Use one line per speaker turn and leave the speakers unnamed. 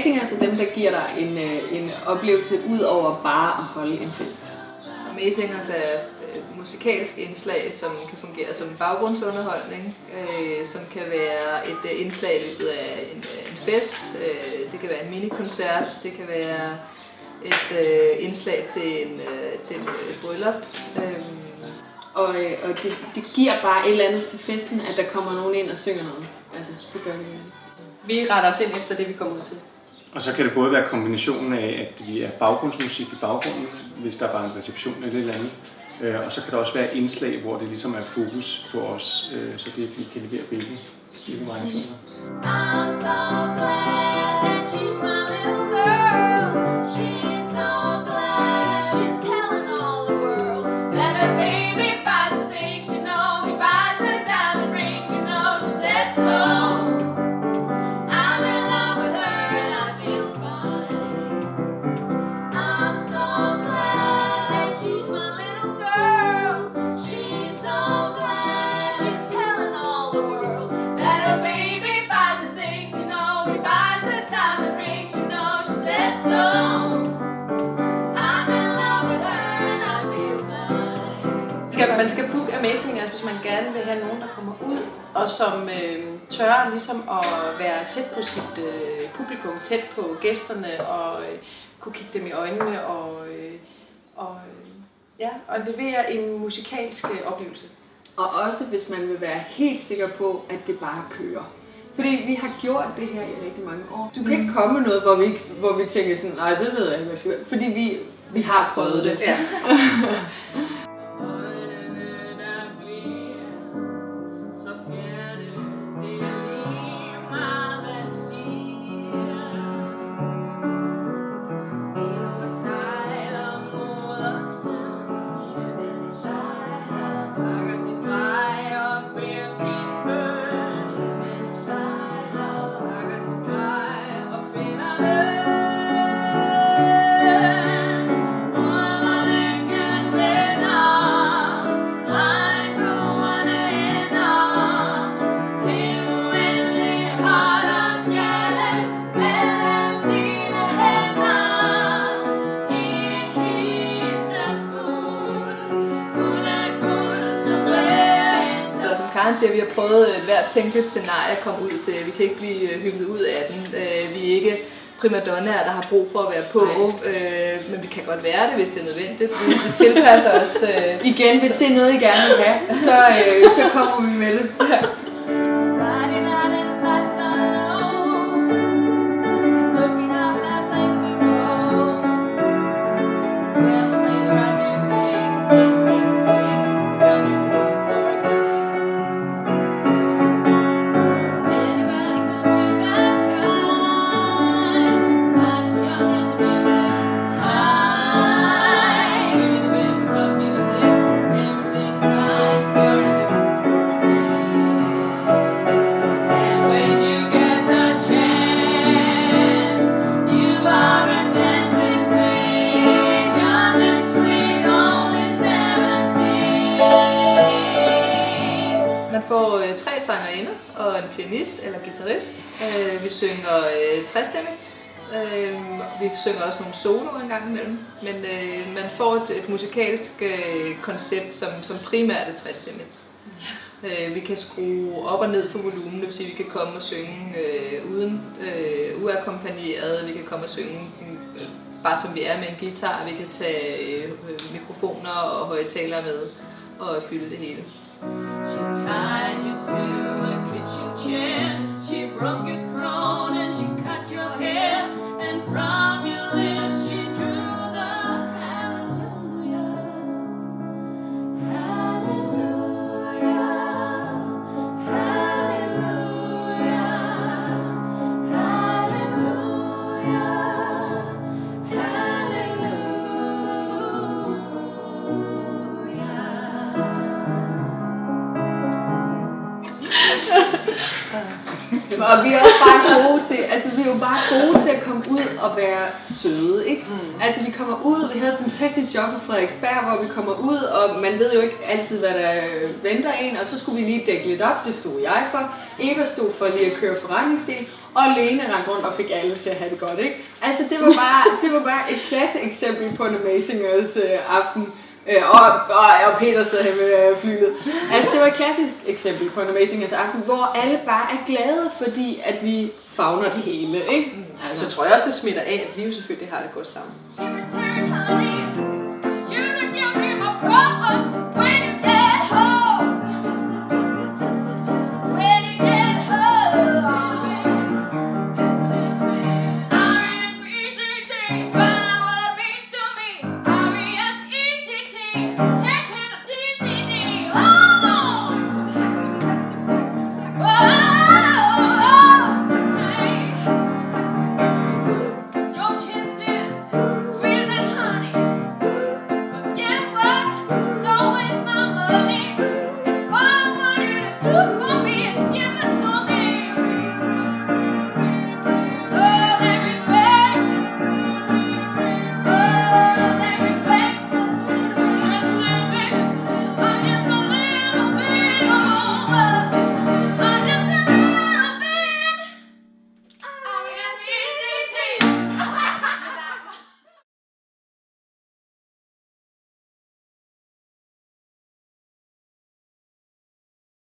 Amazing er altså dem, der giver dig en oplevelse ud over bare at holde en fest.
Amazingers er musikalske indslag, som kan fungere som baggrundsunderholdning, som kan være et indslag i løbet af en fest, det kan være en minikoncert, det kan være et indslag til en bryllup.
Og det giver bare et eller andet til festen, at der kommer nogen ind og synger noget. Altså, det gør vi.
Vi retter os ind efter det, vi kommer ud til.
Og så kan det både være kombinationen af, at vi er baggrundsmusik i baggrunden, hvis der bare er en reception eller et eller andet. Og så kan der også være indslag, hvor det ligesom er fokus på os, så det vi kan levere begge variationer. I'm so glad that she's my little girl. She's so glad she's telling all the world that her baby buys the things, you know, he buys her diamond rings, you know, she said so. I'm in love with her and I feel fine. I'm so glad that she's my little girl. She's so glad she's telling all the world that her baby buys the things, you know, he buys her diamond rings, you know, she said so. I'm in love with her and I feel fine.
Man skal booke Amazing, altså hvis man gerne vil have nogen, der kommer ud, og som tør ligesom at være tæt på sit publikum, tæt på gæsterne, og kunne kigge dem i øjnene, og levere en musikalsk oplevelse.
Og også hvis man vil være helt sikker på, at det bare kører. Fordi vi har gjort det her i rigtig mange år. Du kan ikke komme med noget, hvor vi tænker sådan, nej, det ved jeg ikke, hvad jeg skal gøre. Fordi vi har prøvet det.
Ja. Karen siger, at vi har prøvet hvert tænkeligt scenarie at komme ud til. Vi kan ikke blive hyldet ud af den. Vi er ikke primadonnaer, der har brug for at være på, men vi kan godt være det, hvis det er nødvendigt. Vi tilpasser os.
Igen, hvis det er noget, I gerne vil have, så kommer vi med det.
Tre sangerinder og en pianist eller guitarist. Vi synger trestemmigt. Vi synger også nogle solo en gang imellem. Men man får et musikalsk koncept, som primært er trestemmigt. Vi kan skrue op og ned for volumen, det vil sige, at vi kan komme og synge uakkompagneret. Vi kan komme og synge bare som vi er med en guitar. Vi kan tage mikrofoner og højtalere med og fylde det hele.
She tied you to a kitchen chair. She broke your throne and she cut your hair. And from your lips she drew the hallelujah. Hallelujah. Hallelujah. Hallelujah.
Og vi er også bare gode til, at komme ud og være søde, ikke? Altså vi kommer ud, vi havde et fantastisk job på Frederiksberg, hvor vi kommer ud, og man ved jo ikke altid, hvad der venter en, og så skulle vi lige dække lidt op, det stod jeg for. Eva stod for lige at køre forretningsdel, og Lene rendte rundt og fik alle til at have det godt, ikke? Altså det var bare et klasse eksempel på en Amazingers aften. Og Peter sidder her med flyet. Altså det var et klassisk eksempel på en Amazingers aften, hvor alle bare er glade, fordi at vi favner det hele, ikke?
Altså, så tror jeg også, det smitter af, at vi jo selvfølgelig har det godt sammen.
In return, honey, you to give me my problems.